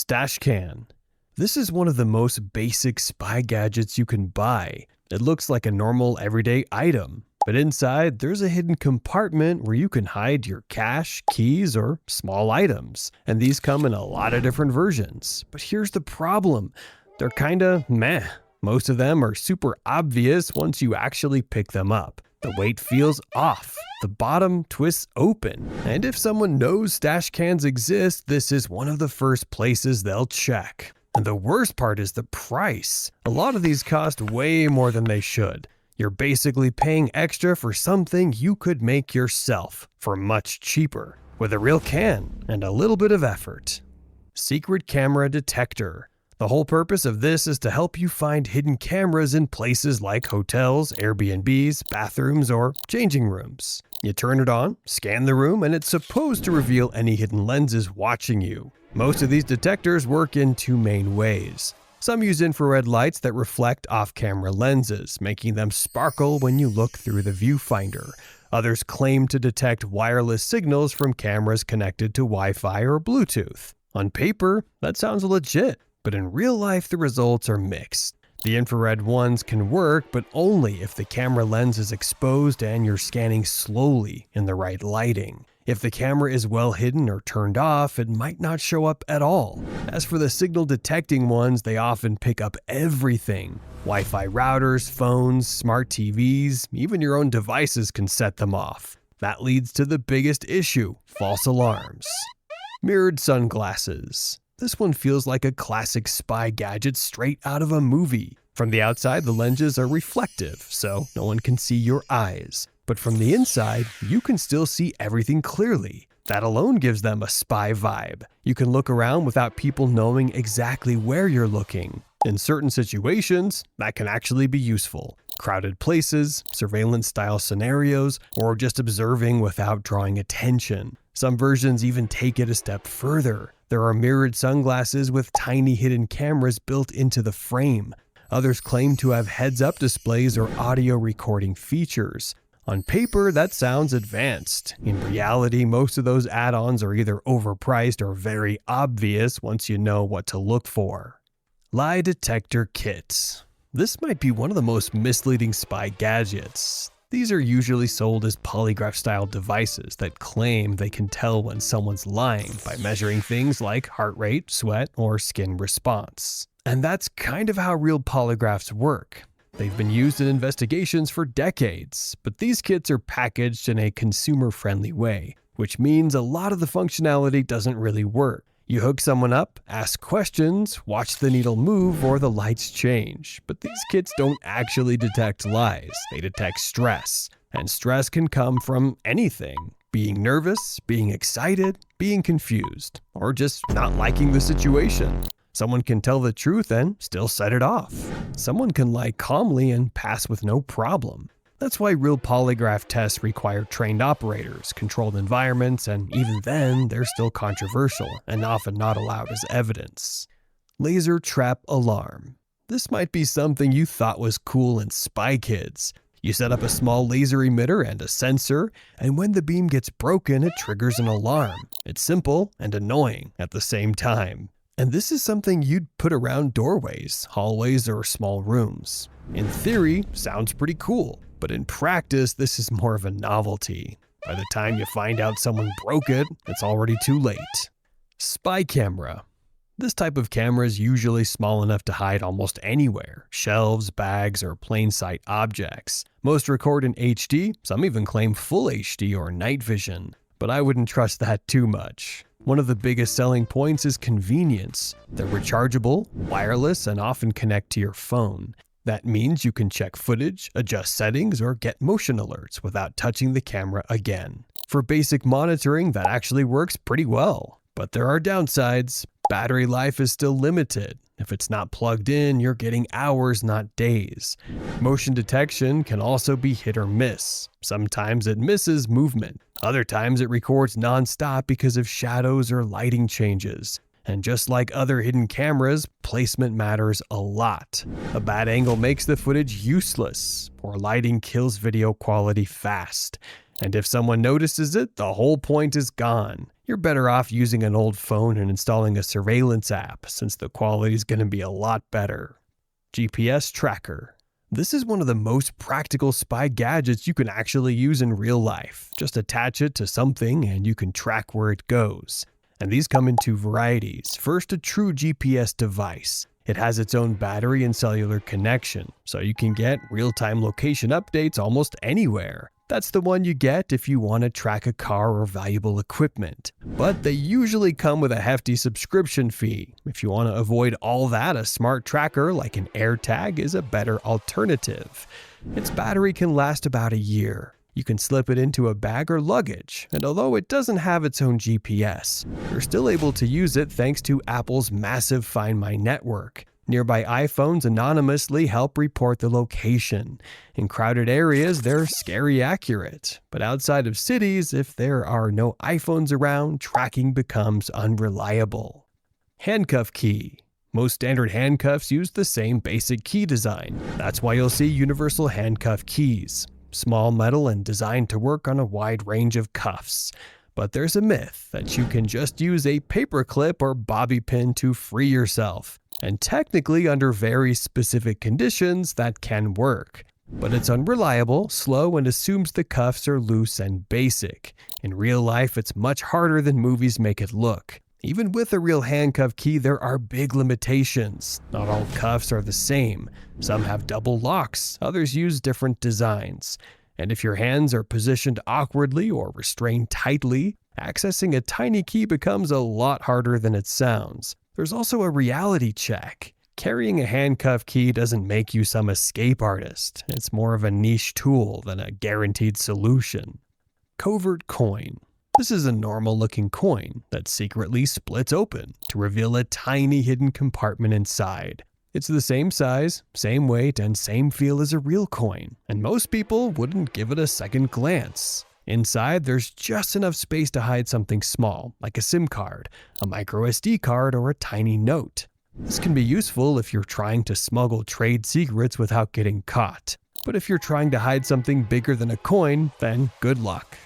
Stash can. This is one of the most basic spy gadgets you can buy. It looks like a normal everyday item, but inside there's a hidden compartment where you can hide your cash, keys, or small items. And these come in a lot of different versions. But here's the problem. They're kinda meh. Most of them are super obvious once you actually pick them up. The weight feels off, the bottom twists open, and if someone knows stash cans exist, this is one of the first places they'll check. And the worst part is the price. A lot of these cost way more than they should. You're basically paying extra for something you could make yourself for much cheaper, with a real can and a little bit of effort. Secret camera detector. The whole purpose of this is to help you find hidden cameras in places like hotels, Airbnbs, bathrooms, or changing rooms. You turn it on, scan the room, and it's supposed to reveal any hidden lenses watching you. Most of these detectors work in two main ways. Some use infrared lights that reflect off-camera lenses, making them sparkle when you look through the viewfinder. Others claim to detect wireless signals from cameras connected to Wi-Fi or Bluetooth. On paper, that sounds legit. But in real life, the results are mixed. The infrared ones can work, but only if the camera lens is exposed and you're scanning slowly in the right lighting. If the camera is well hidden or turned off, it might not show up at all. As for the signal detecting ones, they often pick up everything. Wi-Fi routers, phones, smart TVs, even your own devices can set them off. That leads to the biggest issue, false alarms. Mirrored sunglasses. This one feels like a classic spy gadget straight out of a movie. From the outside, the lenses are reflective, so no one can see your eyes. But from the inside, you can still see everything clearly. That alone gives them a spy vibe. You can look around without people knowing exactly where you're looking. In certain situations, that can actually be useful. Crowded places, surveillance-style scenarios, or just observing without drawing attention. Some versions even take it a step further. There are mirrored sunglasses with tiny hidden cameras built into the frame. Others claim to have heads-up displays or audio recording features. On paper, that sounds advanced. In reality, most of those add-ons are either overpriced or very obvious once you know what to look for. Lie Detector Kit. This might be one of the most misleading spy gadgets. These are usually sold as polygraph-style devices that claim they can tell when someone's lying by measuring things like heart rate, sweat, or skin response. And that's kind of how real polygraphs work. They've been used in investigations for decades, but these kits are packaged in a consumer-friendly way, which means a lot of the functionality doesn't really work. You hook someone up, ask questions, watch the needle move, or the lights change. But these kits don't actually detect lies, they detect stress. And stress can come from anything. Being nervous, being excited, being confused, or just not liking the situation. Someone can tell the truth and still set it off. Someone can lie calmly and pass with no problem. That's why real polygraph tests require trained operators, controlled environments, and even then, they're still controversial and often not allowed as evidence. Laser trap alarm. This might be something you thought was cool in Spy Kids. You set up a small laser emitter and a sensor, and when the beam gets broken, it triggers an alarm. It's simple and annoying at the same time. And this is something you'd put around doorways, hallways, or small rooms. In theory, sounds pretty cool. But in practice, this is more of a novelty. By the time you find out someone broke it, it's already too late. Spy camera. This type of camera is usually small enough to hide almost anywhere, shelves, bags, or plain sight objects. Most record in HD, some even claim full HD or night vision, but I wouldn't trust that too much. One of the biggest selling points is convenience. They're rechargeable, wireless, and often connect to your phone. That means you can check footage, adjust settings, or get motion alerts without touching the camera again. For basic monitoring, that actually works pretty well. But there are downsides. Battery life is still limited. If it's not plugged in, you're getting hours, not days. Motion detection can also be hit or miss. Sometimes it misses movement. Other times it records non-stop because of shadows or lighting changes. And just like other hidden cameras, placement matters a lot. A bad angle makes the footage useless. Poor lighting kills video quality fast. And if someone notices it, the whole point is gone. You're better off using an old phone and installing a surveillance app, since the quality is going to be a lot better. GPS tracker. This is one of the most practical spy gadgets you can actually use in real life. Just attach it to something and you can track where it goes. And these come in two varieties. First, a true GPS device. It has its own battery and cellular connection, so you can get real-time location updates almost anywhere. That's the one you get if you want to track a car or valuable equipment. But they usually come with a hefty subscription fee. If you want to avoid all that, a smart tracker like an AirTag is a better alternative. Its battery can last about a year. You can slip it into a bag or luggage, and although it doesn't have its own GPS, you're still able to use it thanks to Apple's massive Find My network. Nearby iPhones anonymously help report the location. In crowded areas, they're scary accurate. But outside of cities, if there are no iPhones around, tracking becomes unreliable. Handcuff Key. Most standard handcuffs use the same basic key design. That's why you'll see universal handcuff keys. Small metal and designed to work on a wide range of cuffs. But there's a myth that you can just use a paperclip or bobby pin to free yourself. And technically, under very specific conditions, that can work. But it's unreliable, slow, and assumes the cuffs are loose and basic. In real life, it's much harder than movies make it look. Even with a real handcuff key, there are big limitations. Not all cuffs are the same. Some have double locks, others use different designs. And if your hands are positioned awkwardly or restrained tightly, accessing a tiny key becomes a lot harder than it sounds. There's also a reality check. Carrying a handcuff key doesn't make you some escape artist. It's more of a niche tool than a guaranteed solution. Covert Coin. This is a normal-looking coin that secretly splits open to reveal a tiny hidden compartment inside. It's the same size, same weight, and same feel as a real coin, and most people wouldn't give it a second glance. Inside, there's just enough space to hide something small, like a SIM card, a microSD card, or a tiny note. This can be useful if you're trying to smuggle trade secrets without getting caught. But if you're trying to hide something bigger than a coin, then good luck.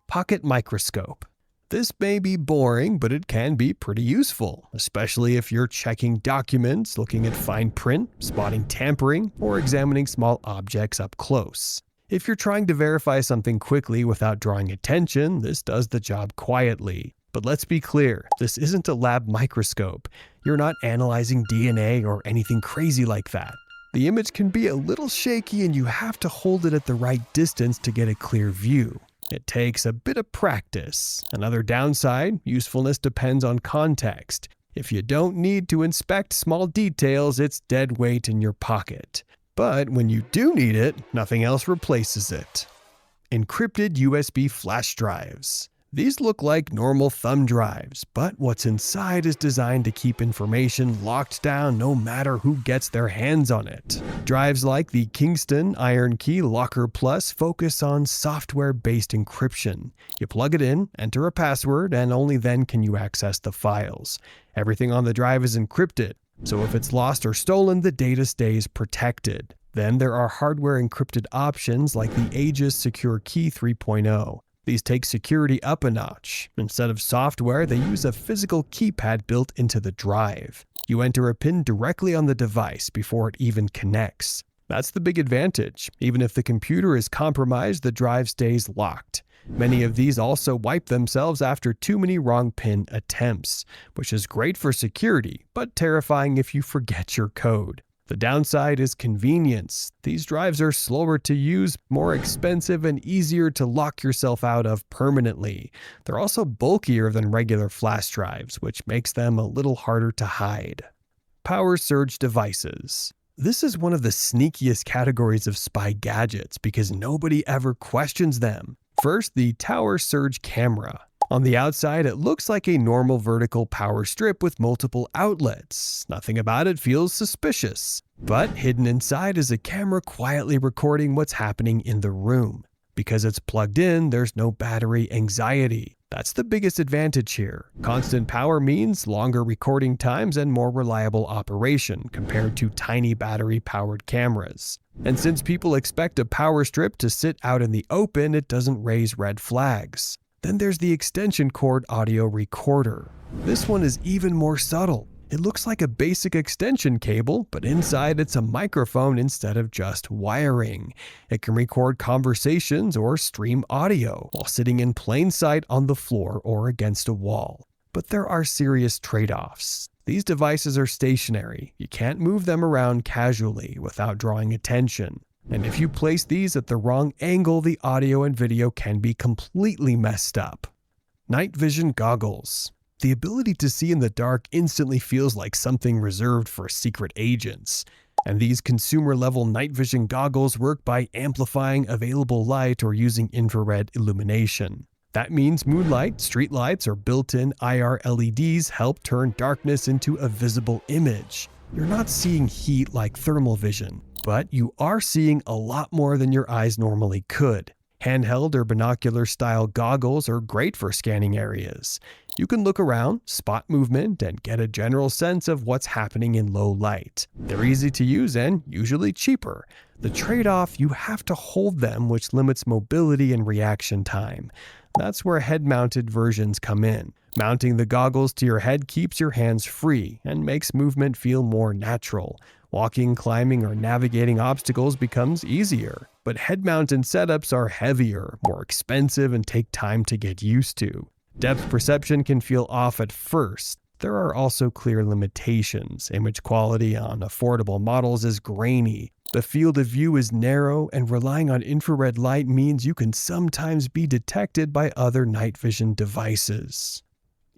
Pocket Microscope. This may be boring, but it can be pretty useful, especially if you're checking documents, looking at fine print, spotting tampering, or examining small objects up close. If you're trying to verify something quickly without drawing attention, this does the job quietly. But let's be clear, this isn't a lab microscope. You're not analyzing DNA or anything crazy like that. The image can be a little shaky and you have to hold it at the right distance to get a clear view. It takes a bit of practice. Another downside, usefulness depends on context. If you don't need to inspect small details, it's dead weight in your pocket. But when you do need it, nothing else replaces it. Encrypted USB flash drives. These look like normal thumb drives, but what's inside is designed to keep information locked down no matter who gets their hands on it. Drives like the Kingston Iron Key Locker Plus focus on software-based encryption. You plug it in, enter a password, and only then can you access the files. Everything on the drive is encrypted, so if it's lost or stolen, the data stays protected. Then there are hardware encrypted options like the Aegis Secure Key 3.0. These take security up a notch. Instead of software, they use a physical keypad built into the drive. You enter a PIN directly on the device before it even connects. That's the big advantage. Even if the computer is compromised, the drive stays locked. Many of these also wipe themselves after too many wrong PIN attempts, which is great for security, but terrifying if you forget your code. The downside is convenience. These drives are slower to use, more expensive, and easier to lock yourself out of permanently. They're also bulkier than regular flash drives, which makes them a little harder to hide. Power surge devices. This is one of the sneakiest categories of spy gadgets because nobody ever questions them. First, the tower surge camera. On the outside, it looks like a normal vertical power strip with multiple outlets. Nothing about it feels suspicious. But hidden inside is a camera quietly recording what's happening in the room. Because it's plugged in, there's no battery anxiety. That's the biggest advantage here. Constant power means longer recording times and more reliable operation compared to tiny battery-powered cameras. And since people expect a power strip to sit out in the open, it doesn't raise red flags. Then there's the extension cord audio recorder. This one is even more subtle. It looks like a basic extension cable, but inside it's a microphone instead of just wiring. It can record conversations or stream audio while sitting in plain sight on the floor or against a wall. But there are serious trade-offs. These devices are stationary. You can't move them around casually without drawing attention. And if you place these at the wrong angle, the audio and video can be completely messed up. Night vision goggles. The ability to see in the dark instantly feels like something reserved for secret agents. And these consumer-level night vision goggles work by amplifying available light or using infrared illumination. That means moonlight, streetlights, or built-in IR LEDs help turn darkness into a visible image. You're not seeing heat like thermal vision, but you are seeing a lot more than your eyes normally could. Handheld or binocular-style goggles are great for scanning areas. You can look around, spot movement, and get a general sense of what's happening in low light. They're easy to use and usually cheaper. The trade-off, you have to hold them, which limits mobility and reaction time. That's where head-mounted versions come in. Mounting the goggles to your head keeps your hands free and makes movement feel more natural. Walking, climbing, or navigating obstacles becomes easier. But head-mounted setups are heavier, more expensive, and take time to get used to. Depth perception can feel off at first. There are also clear limitations. Image quality on affordable models is grainy. The field of view is narrow, and relying on infrared light means you can sometimes be detected by other night vision devices.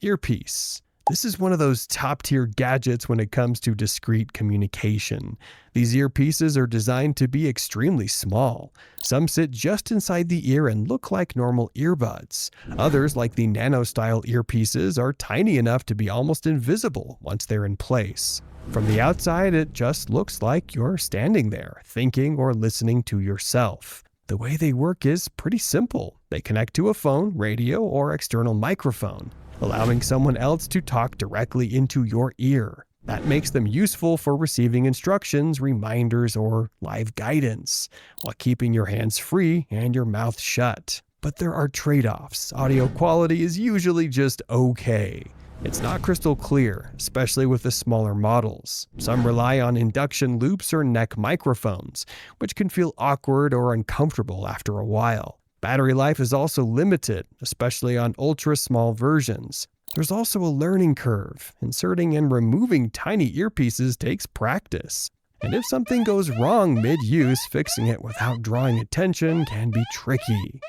Earpiece. This is one of those top-tier gadgets when it comes to discrete communication. These earpieces are designed to be extremely small. Some sit just inside the ear and look like normal earbuds. Others, like the nano-style earpieces, are tiny enough to be almost invisible once they're in place. From the outside, it just looks like you're standing there, thinking or listening to yourself. The way they work is pretty simple. They connect to a phone, radio, or external microphone, allowing someone else to talk directly into your ear. That makes them useful for receiving instructions, reminders, or live guidance, while keeping your hands free and your mouth shut. But there are trade-offs. Audio quality is usually just okay. It's not crystal clear, especially with the smaller models. Some rely on induction loops or neck microphones, which can feel awkward or uncomfortable after a while. Battery life is also limited, especially on ultra-small versions. There's also a learning curve. Inserting and removing tiny earpieces takes practice. And if something goes wrong mid-use, fixing it without drawing attention can be tricky.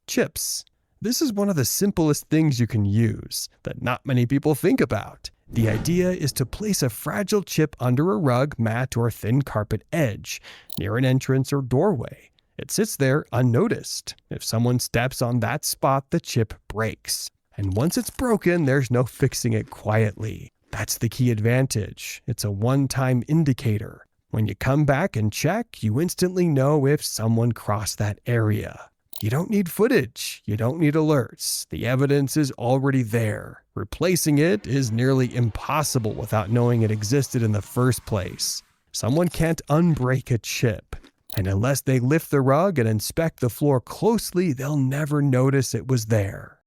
Chips. This is one of the simplest things you can use that not many people think about. The idea is to place a fragile chip under a rug, mat, or thin carpet edge, near an entrance or doorway. It sits there unnoticed. If someone steps on that spot, the chip breaks. And once it's broken, there's no fixing it quietly. That's the key advantage. It's a one-time indicator. When you come back and check, you instantly know if someone crossed that area. You don't need footage. You don't need alerts. The evidence is already there. Replacing it is nearly impossible without knowing it existed in the first place. Someone can't unbreak a chip. And unless they lift the rug and inspect the floor closely, they'll never notice it was there.